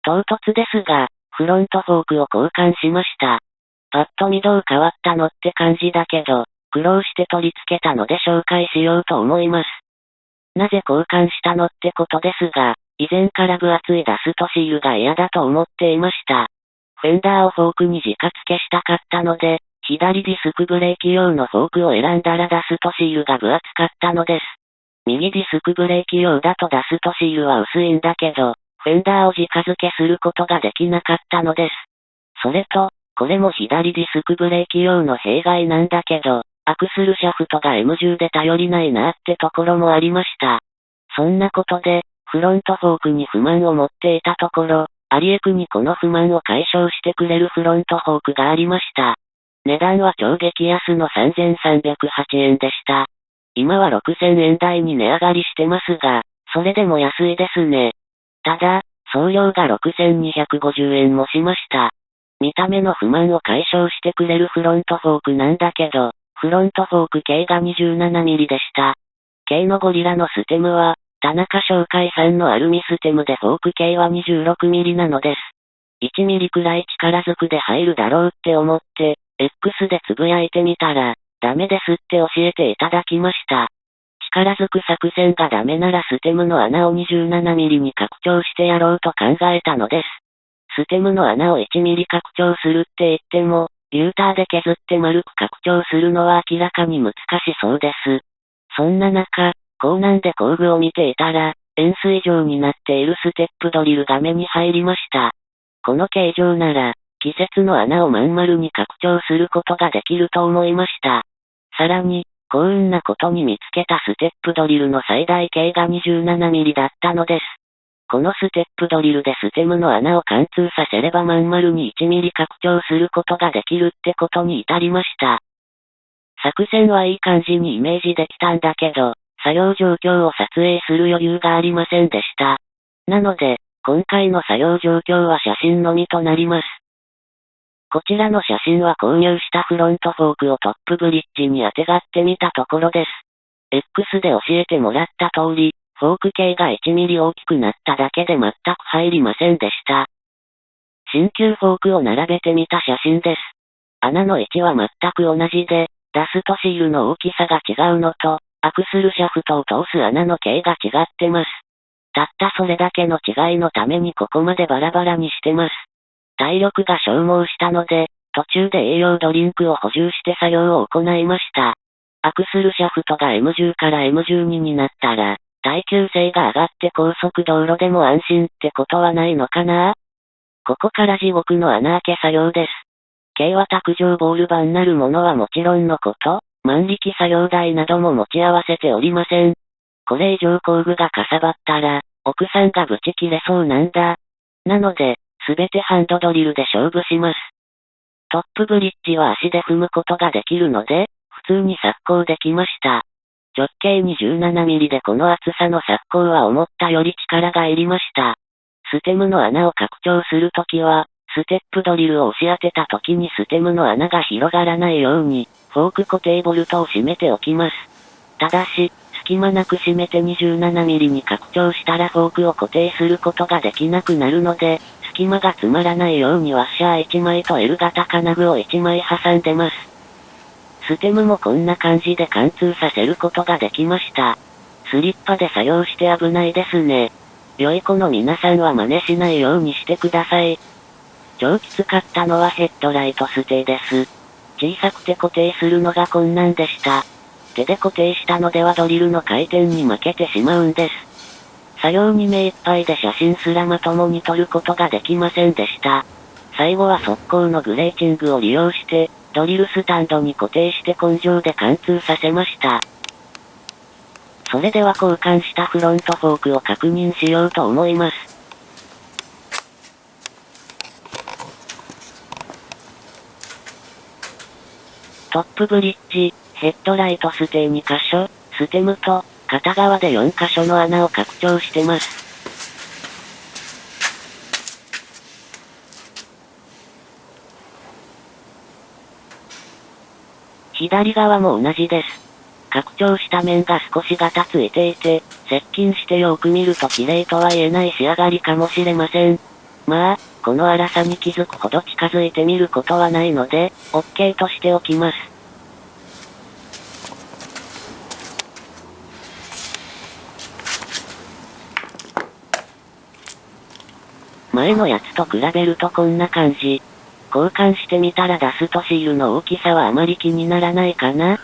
唐突ですが、フロントフォークを交換しました。パッと見どう変わったのって感じだけど、苦労して取り付けたので紹介しようと思います。なぜ交換したのってことですが、以前から分厚いダストシールが嫌だと思っていました。フェンダーをフォークに直付けしたかったので、左ディスクブレーキ用のフォークを選んだらダストシールが分厚かったのです。右ディスクブレーキ用だとダストシールは薄いんだけど、フェンダーを直付けすることができなかったのです。それと、これも左ディスクブレーキ用の弊害なんだけど、アクスルシャフトが M10 で頼りないなってところもありました。そんなことで、フロントフォークに不満を持っていたところ、アリエクにこの不満を解消してくれるフロントフォークがありました。値段は超激安の3308円でした。今は6000円台に値上がりしてますが、それでも安いですね。ただ、送料が6250円もしました。見た目の不満を解消してくれるフロントフォークなんだけど、フロントフォーク径が 27mm でした。径のゴリラのステムは、田中商会さんのアルミステムでフォーク径は 26mm なのです。1mm くらい力ずくで入るだろうって思って、X でつぶやいてみたら、ダメですって教えていただきました。力ずく作戦がダメならステムの穴を 27mm に拡張してやろうと考えたのです。ステムの穴を 1mm 拡張するって言っても、リューターで削って丸く拡張するのは明らかに難しそうです。そんな中、高難で工具を見ていたら、円錐状になっているステップドリルが目に入りました。この形状なら、季節の穴をまん丸に拡張することができると思いました。さらに、幸運なことに見つけたステップドリルの最大径が 27mm だったのです。このステップドリルでステムの穴を貫通させればまん丸に 1mm 拡張することができるってことに至りました。作戦はいい感じにイメージできたんだけど、作業状況を撮影する余裕がありませんでした。なので、今回の作業状況は写真のみとなります。こちらの写真は購入したフロントフォークをトップブリッジに当てがってみたところです。X で教えてもらった通り、フォーク径が 1mm 大きくなっただけで全く入りませんでした。新旧フォークを並べてみた写真です。穴の位置は全く同じで、ダストシールの大きさが違うのと、アクスルシャフトを通す穴の径が違ってます。たったそれだけの違いのためにここまでバラバラにしてます。体力が消耗したので、途中で栄養ドリンクを補充して作業を行いました。アクスルシャフトが M10 から M12 になったら、耐久性が上がって高速道路でも安心ってことはないのかな？ここから地獄の穴開け作業です。軽は卓上ボール板なるものはもちろんのこと、万力作業台なども持ち合わせておりません。これ以上工具がかさばったら、奥さんがブチ切れそうなんだ。なので、すべてハンドドリルで勝負します。トップブリッジは足で踏むことができるので、普通に擦工できました。直径 27mm でこの厚さの擦工は思ったより力がいりました。ステムの穴を拡張するときは、ステップドリルを押し当てたときにステムの穴が広がらないように、フォーク固定ボルトを締めておきます。ただし、隙間なく締めて 27mm に拡張したらフォークを固定することができなくなるので、隙間が詰まらないようにワッシャー1枚と L 型金具を1枚挟んでます。ステムもこんな感じで貫通させることができました。スリッパで作業して危ないですね。良い子の皆さんは真似しないようにしてください。超きつかったのはヘッドライトステーです。小さくて固定するのが困難でした。手で固定したのではドリルの回転に負けてしまうんです。作業に目いっぱいで写真すらまともに撮ることができませんでした。最後は速攻のグレーチングを利用して、ドリルスタンドに固定して根性で貫通させました。それでは交換したフロントフォークを確認しようと思います。トップブリッジ、ヘッドライトステー2箇所、ステムと、片側で4箇所の穴を拡張してます。左側も同じです。拡張した面が少しガタついていて、接近してよく見ると綺麗とは言えない仕上がりかもしれません。まあ、この粗さに気づくほど近づいてみることはないので、OK としておきます。前のやつと比べるとこんな感じ。交換してみたらダストシールの大きさはあまり気にならないかな。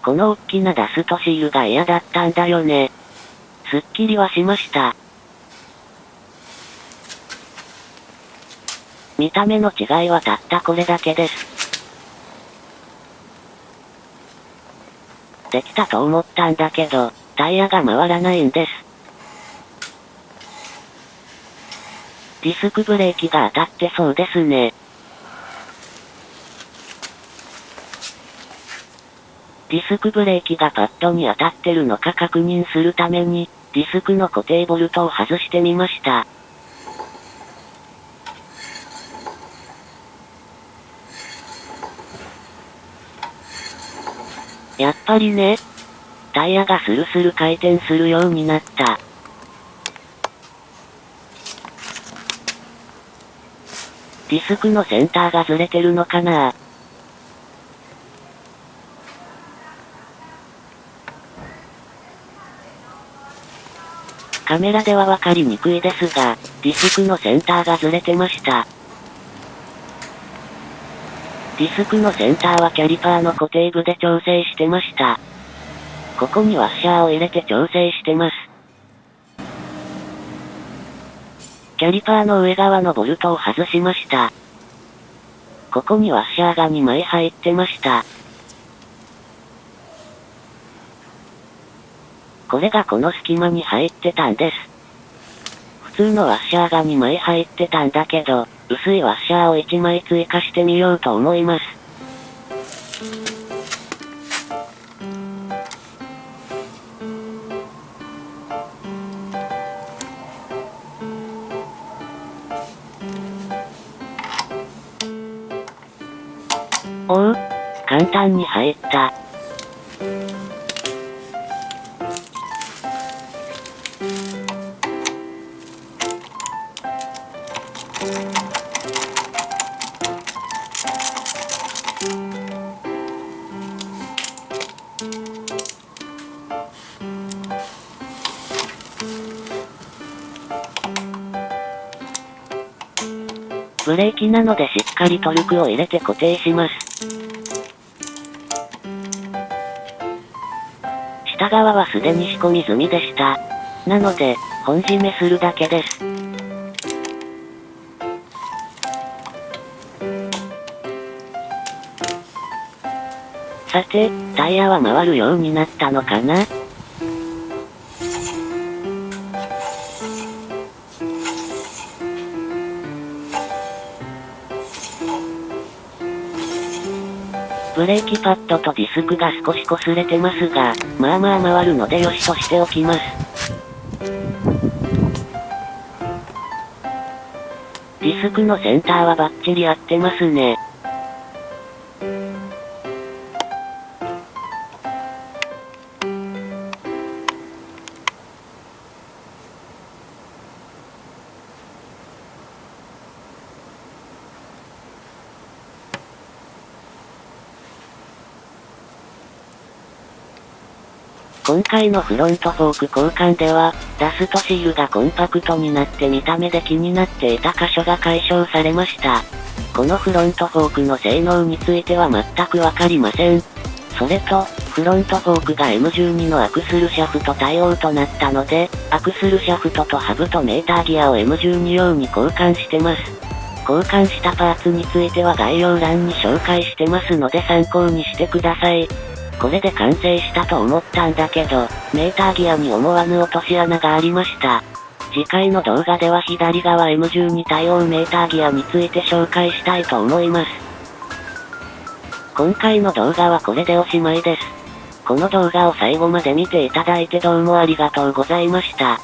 この大きなダストシールが嫌だったんだよね。すっきりはしました。見た目の違いはたったこれだけです。できたと思ったんだけど、タイヤが回らないんです。ディスクブレーキが当たってそうですね。ディスクブレーキがパッドに当たってるのか確認するために、ディスクの固定ボルトを外してみました。やっぱりね。タイヤがスルスル回転するようになった。ディスクのセンターがずれてるのかな。カメラではわかりにくいですが、ディスクのセンターがずれてました。ディスクのセンターはキャリパーの固定部で調整してました。ここにワッシャーを入れて調整してます。キャリパーの上側のボルトを外しました。ここにワッシャーが2枚入ってました。これがこの隙間に入ってたんです。普通のワッシャーが2枚入ってたんだけど、薄いワッシャーを1枚追加してみようと思います。おう、簡単に入った。ブレーキなのでしっかりトルクを入れて固定します。下側はすでに仕込み済みでした。なので、本締めするだけです。さて、タイヤは回るようになったのかな？ブレーキパッドとディスクが少し擦れてますが、まあまあ回るのでよしとしておきます。ディスクのセンターはバッチリ合ってますね。今回のフロントフォーク交換では、ダストシールがコンパクトになって見た目で気になっていた箇所が解消されました。このフロントフォークの性能については全くわかりません。それと、フロントフォークが M12 のアクスルシャフト対応となったので、アクスルシャフトとハブとメーターギアを M12 用に交換してます。交換したパーツについては概要欄に紹介してますので参考にしてください。これで完成したと思ったんだけど、メーターギアに思わぬ落とし穴がありました。次回の動画では左側 M12 対応メーターギアについて紹介したいと思います。今回の動画はこれでおしまいです。この動画を最後まで見ていただいてどうもありがとうございました。